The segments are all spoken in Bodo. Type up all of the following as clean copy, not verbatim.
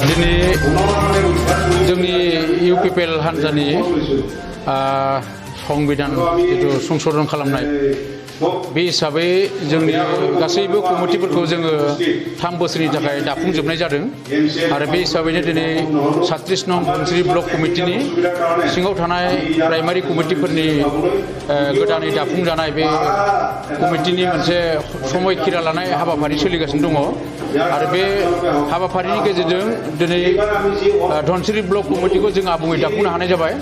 दिनै जोंनि इउपिपिएल हान्जानि संबिधान जिथु संशोधन खालामनाय बे हिसाबै जोंनि गासैबो कमिटिफोरखौ जोङो 3 बोसोरनि थाखाय दाफुंजोबनाय जादों आरो बे हिसाबैनो दिनै 36 नं धनसिरि ब्लक कमिटिनि सिङाव थानाय प्राइमारि कमिटिफोरनि गोदानै दाफुंजानाय बे कमिटिनि मोनसे समायखिरा लानाय हाबाफारि सोलिगासिनो दङ आरो बे हाबाफारिनि गेजेरजों दिनै धनसिरि ब्लक कमिटिखौ जों आबुङै दाफुंनो हानाय जाबाय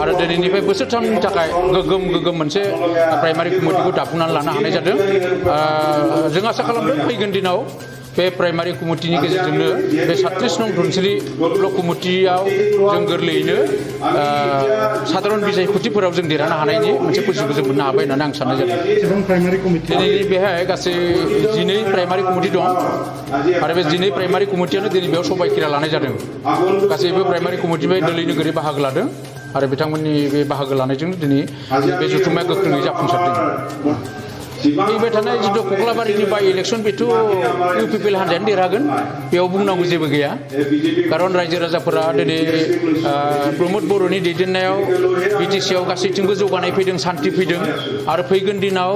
आरो दिनैनिफ्राय बोसोरथामनि थाखाय गोग्गोम मोनसे प्राइमारि कमिटिखौ दाफुंनानै लानो हानाय जादों जों आसा खालामदों फैगोन दिनाव बे प्राइमारि कमिटिनि गेजेरजोंनो बे 36 नं धनसिरि ब्लक कमिटियाव जों गोरलैयैनो साधारन बिसायख'थिफोराव जों देरहानो हानायनि मोनसे पजिसनखौ जों मोननो हाबाय होननानै आं साननाय जादों दिनै बेहाय गासै 12 प्राइमारि कमिटि दं आरो बे 12 प्राइमारि कमिटियानो दिनै बेयाव समायखिरा लानाय जादों गासैबो प्राइमारि कमिटिनिफ्राय दोलै नोगोरै बाहागो लादों आरो बिथांमोननि बे बाहागो लानायजों दिनै बे जथुम्माया गोख्रोङै जाफुंसारदों फैबाय थानाय जिथु कक्लाबारिनि बाइ इलेक्सन बेथ' इउपिपिएल हान्जायानो देरहागोन बेयाव बुंनांगौ जेबो गैया खारन रायजो राजाफोरा दिनै प्रमद बर'नि दैदेननायाव बिटिसिआव गासैथिंबो जौगानाय फैदों सान्थि फैदों आरो फैगोन दिनाव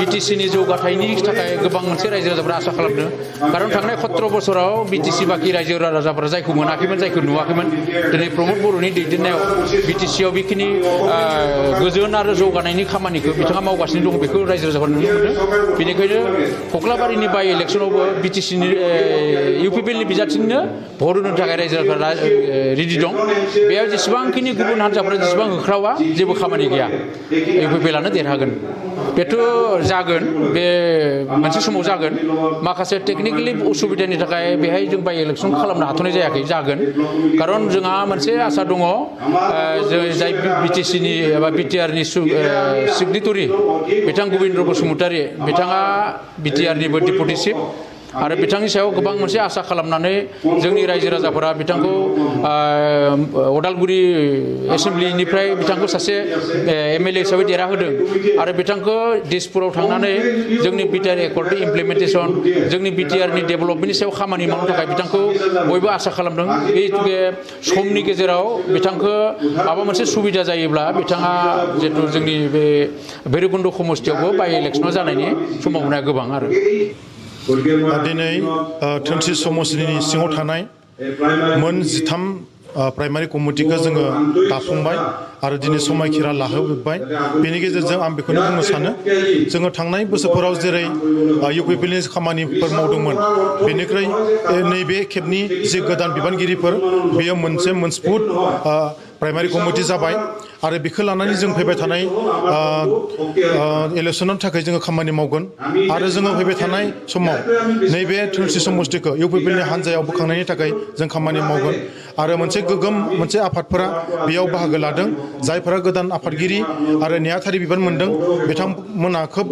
बिटिसिनि जौगाथायनि थाखाय गोबां मोनसे रायजो राजाफोरा आसा खालामदों खारन थांनाय 17 बोसोराव बिटिसि बाखि रायजो राजाफोरा जायखौ मोनाखैमोन जायखौ नुवाखैमोन दिनै प्रमद बर'नि दैदेननायाव बिटिसिआव बेखिनि गोजोन आरो जौगानायनि खामानिखौ बिथाङा मावगासिनो दं बेखौ रायजो राजाफोरा नुनो मोनदों बेनिखायनो कक्लाबारिनि बाइ इलेक्सनावबो बिटिसिनि इउपिपिएलनि बिजाथिनो भट होनो थाखाय रायजो राजाफोरा रेडि दं बेयाव जेसेबांखिनि गुबुन हान्जाफोरा जेसेबां होख्रावा जेबो खामानि गैया इउपिपिएलआनो देरहागोन बेथ' जागोन बे मोनसे समाव जागोन माखासे टेकनिकेलि उसुबिदानि थाखाय बेहाय जों बाइ इलेक्सन खालामनो हाथ'नाय जायाखै जागोन खारन जोंहा मोनसे आसा दङ जाय बिटिसिनि एबा बिटिआरनि सिगनेटरि बिथां गबिन्द बसुमतारी बिथाङा बिटिआरनिबो डेपुटि चिफ आरो बिथांनि सायाव गोबां मोनसे आसा खालामनानै जोंनि रायजो राजाफोरा बिथांखौ अदालगुरि एसेम्ब्लिनिफ्राय बिथांखौ सासे एमएलए हिसाबै देरहाहोदों आरो बिथांखौ दिसपुराव थांनानै जोंनि बिटिआर एकर्डनि इमप्लिमेन्टेसन जोंनि बिटिआरनि डेभेलपमेन्टनि सायाव खामानि मावनो थाखाय बिथांखौ बयबो आसा खालामदों बे समनि गेजेराव बिथांखौ माबा मोनसे सुबिदा जायोब्ला बिथाङा जिहेतु जोंनि बे भैरबकुन्द समस्तियावबो बाइ इलेक्सनाव जानायनि सम्भावनाया गोबां आरो दिनै धनसिरि समस्तिनि सिङाव थानाय मोन 13 प्राइमारि कमिटिखौ जोङो दाफुंबाय आरो दिनै समायखिरा लाहोजोब्बाय बेनि गेजेरजों आं बेखौनो बुंनो सानो जोङो थांनाय बोसोरफोराव जेरै इउपिपिएलनि खामानिफोर मावदोंमोन बेनिख्रुइ नैबे खेबनि जि गोदान बिबानगिरिफोर बेयो मोनसे मोनस्फुट प्राइमारि कमिटि जाबाय आरो बेखौ लानानै जों फैबाय थानाय इलेक्सननि थाखाय जोङो खामानि मावगोन आरो जोङो फैबाय थानाय समाव नैबे धनसिरि समस्तिखौ इउपिपिएलनि हान्जायाव बोखांनायनि थाखाय जों खामानि मावगोन आरो मोनसे गोग्गोम मोनसे आफादफोरा बेयाव बाहागो लादों जायफोरा गोदान आफादगिरि आरो नेहाथारि बिबान मोनदों बिथांमोना खोब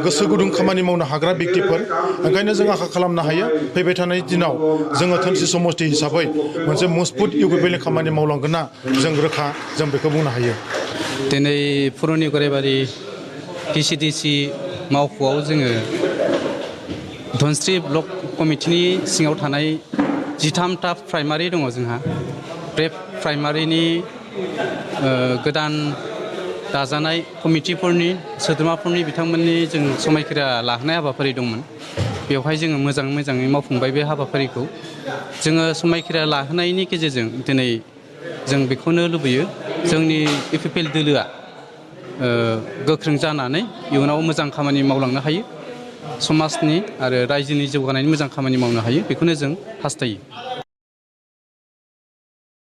गोसो गुदुं खामानि मावनो हाग्रा व्यक्तिफोर ओंखायनो जों आसा खालामनो हायो फैबाय थानाय दिनाव जोङो धनसिरि समस्ति हिसाबै मोनसे मजबुत इउपिपिएलनि खामानि मावलांगोन ना जों रोखा जों बेखौ बुंनो हायो दिनै पुरनि गराइबारि पिसिडिसि मावख'आव जोङो धनसिरि ब्लक कमिटिनि सिङाव थानाय 13टा प्राइमारि दङ जोंहा बे प्राइमारिनि गोदान दाजानाय कमिटिफोरनि सोद्रोमाफोरनि बिथांमोननि जों समायखिरा लाहोनाय हाबाफारि दंमोन बेवहाय जोङो मोजाङै मावफुंबाय बे हाबाफारिखौ जोङो समायखिरा लाहोनायनि गेजेरजों दिनै जों बेखौनो लुबैयो जोंनि इउपिपिएल दोलोआ गोख्रों जानानै इयुनाव मोजां खामानि मावलांनो हायो समाजनि आरो रायजोनि जौगानायनि मोजां खामानि मावनो हायो बेखौनो जों हास्थायो